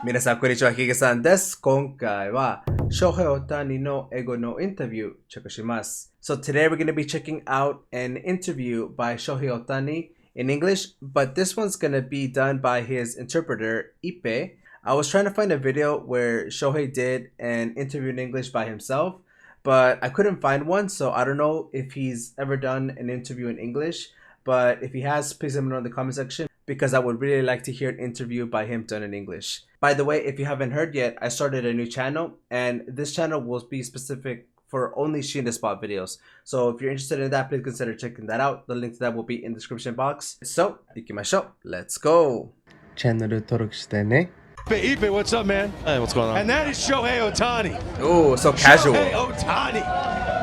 皆さん、こんにちは、ヒゲさんです。今回は、翔平大谷の英語のインタビューチェックします。So today we're going to be checking out an interview by Shohei Ohtani in English, but this one's going to be done by his interpreter, Ipe. I was trying to find a video where Shohei did an interview in English by himself, but I couldn't find one, so I don't know if he's ever done an interview in English, but if he has, please let me know in the comment section, because I would really like to hear an interview by him done in English. By the way, if you haven't heard yet, I started a new channel, and this channel will be specific for only She in the Spot videos. So if you're interested in that, please consider checking that out. The link to that will be in the description box. So, 行きましょう. Let's go! チャンネル登録してね. Ipe, what's up, man? Hey, what's going on? And that is Shohei Ohtani. Oh, so casual. Shohei Ohtani,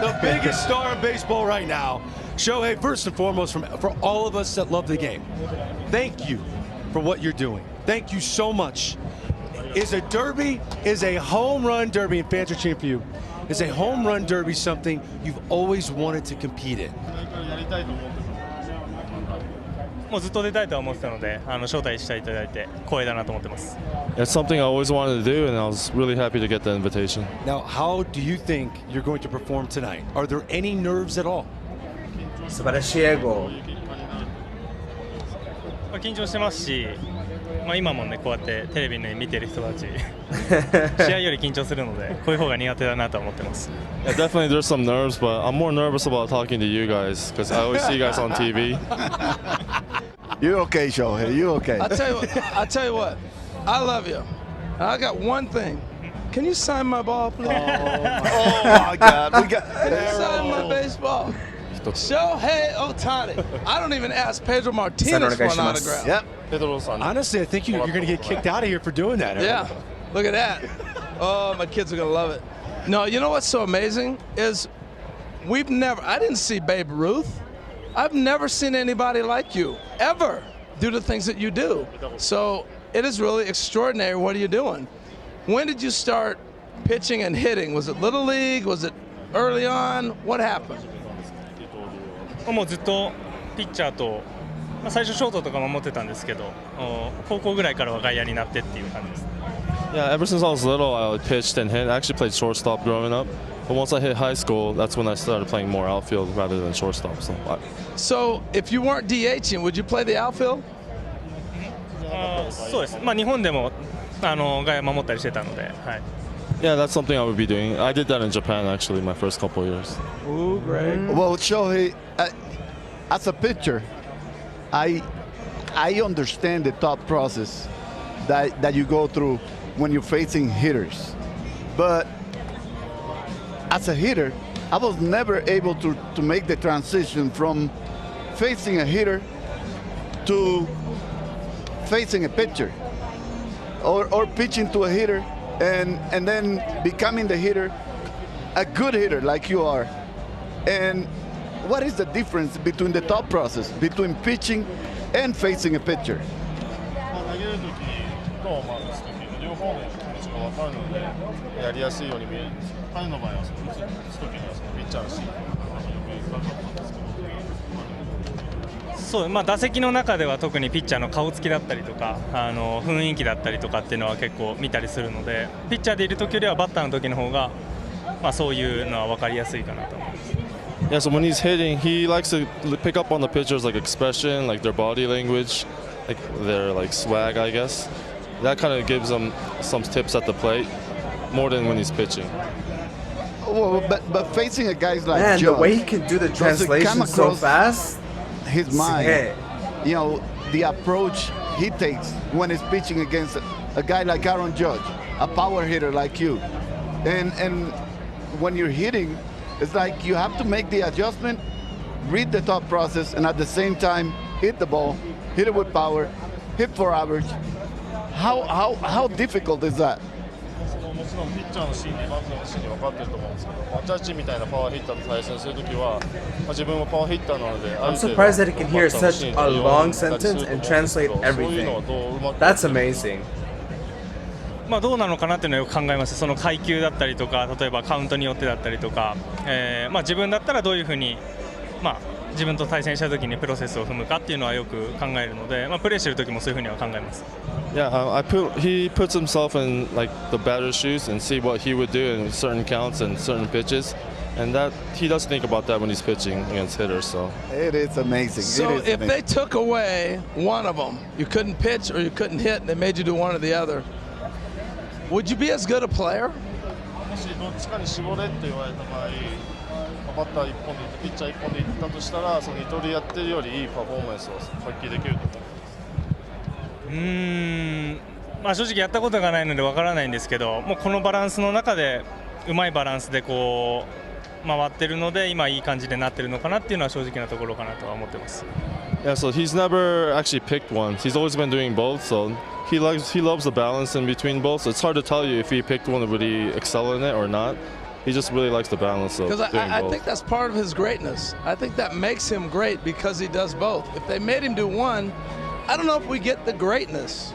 the biggest star in baseball right now. Shohei, first and foremost, for all of us that love the game, thank you for what you're doing. Thank you so much. Is a home run derby, and fans are cheering for you, is a home run derby something you've always wanted to compete in? もうずっと出たいとは思ってたので、招待していただいて光栄だなと思ってます。It's something I always wanted to do, and I was really happy to get the invitation. Now, how do you think you're going to perform tonight? Are there any nerves at all? 素晴らしい英語。緊張してますし、今もねこうやってテレビで見てる人たち試合より緊張するのでこういう方が苦手だなと思ってます。Yeah, definitely there's some nerves, but I'm more nervous about talking to you guys because I always see you guys on TV. You're okay, Shohei. You're okay. I tell you what. I love you. I got one thing. Can you sign my ball, please? Oh my God. Can you sign my baseball? Shohei Ohtani. I don't even ask Pedro Martinez for an autograph. Yep. Honestly, I think you're going to get kicked out of here for doing that. Yeah. Look at that. Oh, my kids are going to love it. No, you know what's so amazing is I didn't see Babe Ruth. I've never seen anybody like you, ever, do the things that you do. So it is really extraordinary. What are you doing? When did you start pitching and hitting? Was it Little League? Was it early on? What happened? もうずっとピッチャーと、最初ショートとか守ってたんですけど、高校ぐらいからは外野になってっていう感じです。Yeah, ever since I was little, I pitched and hit. I actually played shortstop growing up, but once I hit high school, that's when I started playing more outfield rather than shortstop. So if you weren't DHing, would you play the outfield? そうです。日本でも外野守ったりしてたので、はい。Yeah, that's something I would be doing. I did that in Japan actually my first couple of years. Ooh, great. Well, Shohei, as a pitcher, I understand the thought process that you go through when you're facing hitters. But as a hitter, I was never able to make the transition from facing a hitter to facing a pitcher or pitching to a hitter and then becoming the hitter, a good hitter like you are. And what is the difference between the thought process between pitching and facing a pitcher? 投げるときと打つとき両方の気持ちが分かるのでやりやすいように見えるんですよ。彼の場合は打つときにはピッチャーのシーンがよく分かったんですけど。そう、打席の中では特にピッチャーの顔つきだったりとか雰囲気だったりとかっていうのは結構見たりするので、ピッチャーでいる時よりはバッターの時の方が、そういうのは分かりやすいかなと思います。Yeah, so when he's hitting, he likes to pick up on the pitchers' like expression, like their body language, like their like swag, I guess. That kind of gives him some tips at the plate more than when he's pitching. Well, but facing a guy like Man, Joe, the way he can do the translation so fast. His mind, you know, the approach he takes when he's pitching against a guy like Aaron Judge, a power hitter like you, and when you're hitting, it's like you have to make the adjustment, read the thought process, and at the same time hit the ball, hit it with power, hit for average. How difficult is that? もちろんピッチャーの心理、バッターの心理分かってると思うんですけど、ジャッジみたいなパワーヒッターと対戦するときは、自分もパワーヒッターなので、I'm surprised that he can hear such a long sentence and translate everything. That's amazing. どうなのかなっていうのをよく考えます。その階級だったりとか、例えばカウントによってだったりとか、自分だったらどういうふうに自分と対戦した時にプロセスを踏むかっていうのはよく考えるので、プレーしてる時もそういうふうには考えます。Yeah, he puts himself in like the batter's shoes and see what he would do in certain counts and certain pitches, and that he does think about that when he's pitching against hitters. So it is amazing. So if they took away one of them, you couldn't pitch or you couldn't hit, and they made you do one or the other, would you be as good a player? もしどっちかに絞れって言われた場合、バッター1本でいってピッチャー1本でいったとしたら、その二刀流やってるよりいいパフォーマンスを発揮できると思う。正直やったことがないのでわからないんですけど、もうこのバランスの中でうまいバランスでこう回ってるので、今いい感じでなってるのかなっていうのは正直なところかなとは思ってます。Yeah, so he's never actually picked one. He's always been doing both. So he loves the balance in between both. So it's hard to tell you if he picked one would he excel in it or not. He just really likes the balance of doing both. Because I think that's part of his greatness. I think that makes him great because he does both. If they made him do one, I don't know if we get the greatness.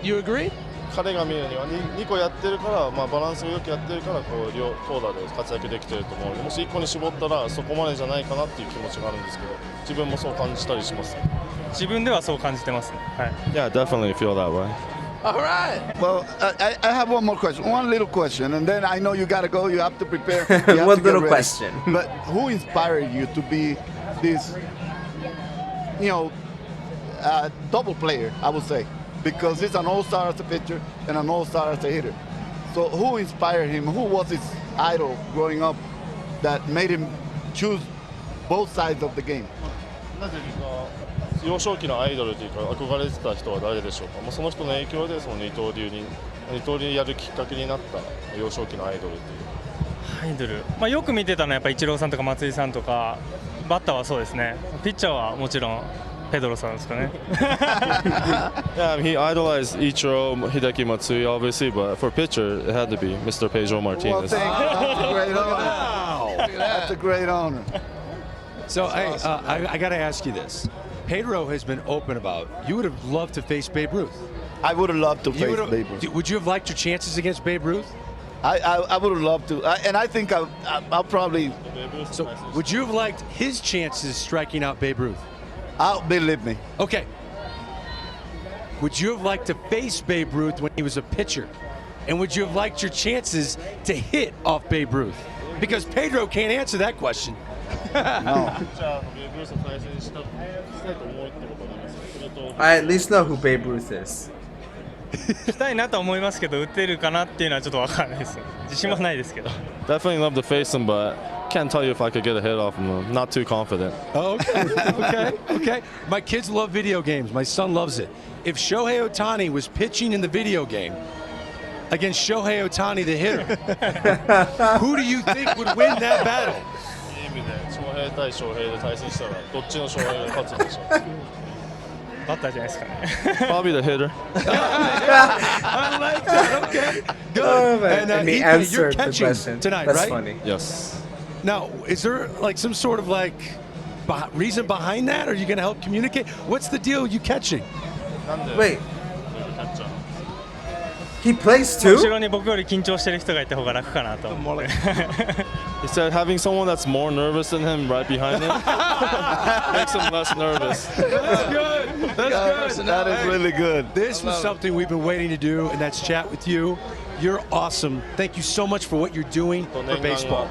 You agree? 彼が見るには 2個やってるから、バランスをよくやってるからこう両投打で活躍できてると思うので、もし1個に絞ったらそこまでじゃないかなっていう気持ちがあるんですけど、自分もそう感じたりします。自分ではそう感じてますね。はい。Yeah, definitely feel that way. All right. Well, I have one more question, one little question, and then I know you gotta go. You have to prepare. One little question. But who inspired you to be this, double player? I would say, because he's an all-star as a pitcher and an all-star as a hitter. So who inspired him? Who was his idol growing up that made him choose both sides of the game? なぜ幼少期のアイドルというか憧れてた人は誰でしょうか。その人の影響でその二刀流やるきっかけになった幼少期のアイドルという。アイドル、よく見てたのはやっぱイチローさんとか松井さんとか、バッターはそうですね。ピッチャーはもちろんペドロさんですかね。Yeah, he idolized Ichiro, Hideki Matsui, obviously, but for pitcher, it had to be Mr. Pedro Martinez. Well, that's a great honor. Wow. That's a great honor. So, hey, I got to ask you this. Pedro has been open about you would have loved to face Babe Ruth. I would have loved to face Babe Ruth. Would you have liked your chances against Babe Ruth? I would have loved to, and I think I'll probably. So, would you have liked his chances striking out Babe Ruth? Believe me. Okay. Would you have liked to face Babe Ruth when he was a pitcher? And would you have liked your chances to hit off Babe Ruth? Because Pedro can't answer that question. No. I at least know who Babe Ruth is. したいなと思いますけど、打てるかなっていうのはちょっとわからないです。自信はないですけど。Definitely love to face him, but can't tell you if I could get a hit off him. Not too confident. Okay. My kids love video games. My son loves it. If Shohei Ohtani was pitching in the video game against Shohei Ohtani, the hitter, who do you think would win that battle? いい意味で翔平対翔平で対戦したらどっちの翔平が勝つんでしょう。バッターじゃないですかね。Probably the hitter. I like that. Okay, good. Oh, man. And he Ethan, you're answered the catching question. tonight, That's right? funny. Yes. Now, is there like some sort of like reason behind that? Are you going to help communicate? What's the deal? You catching? Wait, he plays 後 too? ろに僕より緊張してる人がいた方が楽かなと思って。He said having someone that's more nervous than him right behind him makes him less nervous. That's good. That's good. That is really good. This was something we've been waiting to do, and that's chat with you. You're awesome. Thank you so much for what you're doing for baseball.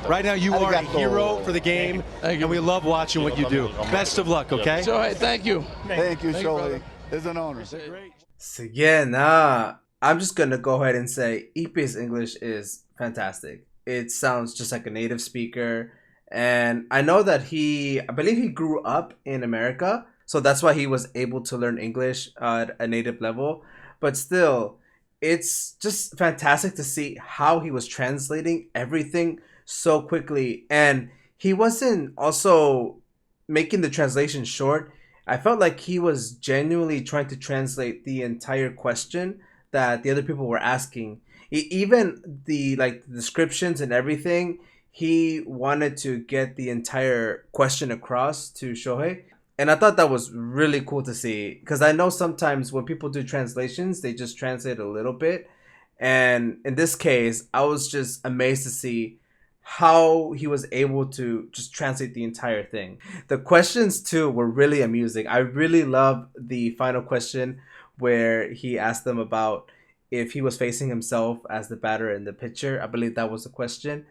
Right now, you are a hero for the game, and we love watching what you do. Best of luck, okay? Shohei, thank you. Thank you, brother. Shohei. It's an honor. So yeah, I'm just gonna go ahead and say Ipe's English is fantastic. It sounds just like a native speaker. And I know that I believe he grew up in America. So that's why he was able to learn English at a native level. But still, it's just fantastic to see how he was translating everything so quickly. And he wasn't also making the translation short. I felt like he was genuinely trying to translate the entire question that the other people were asking. Even the descriptions and everything, he wanted to get the entire question across to Shohei. And I thought that was really cool to see, because I know sometimes when people do translations, they just translate a little bit. And in this case, I was just amazed to see how he was able to just translate the entire thing. The questions too were really amusing. I really love the final question where he asked them about if he was facing himself as the batter in the pitcher. I believe that was the question.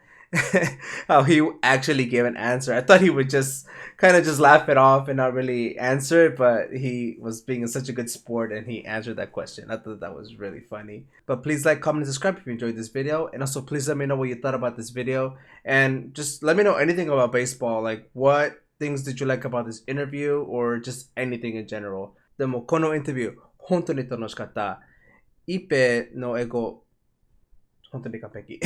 How he actually gave an answer. I thought he would just kind of just laugh it off and not really answer it, but he was being such a good sport and he answered that question. I thought that was really funny. But please like, comment, and subscribe if you enjoyed this video. And also please let me know what you thought about this video. And just let me know anything about baseball. Like, what things did you like about this interview or just anything in general. でもこのインタビュー本当に楽しかった。一平の英語本当に完璧。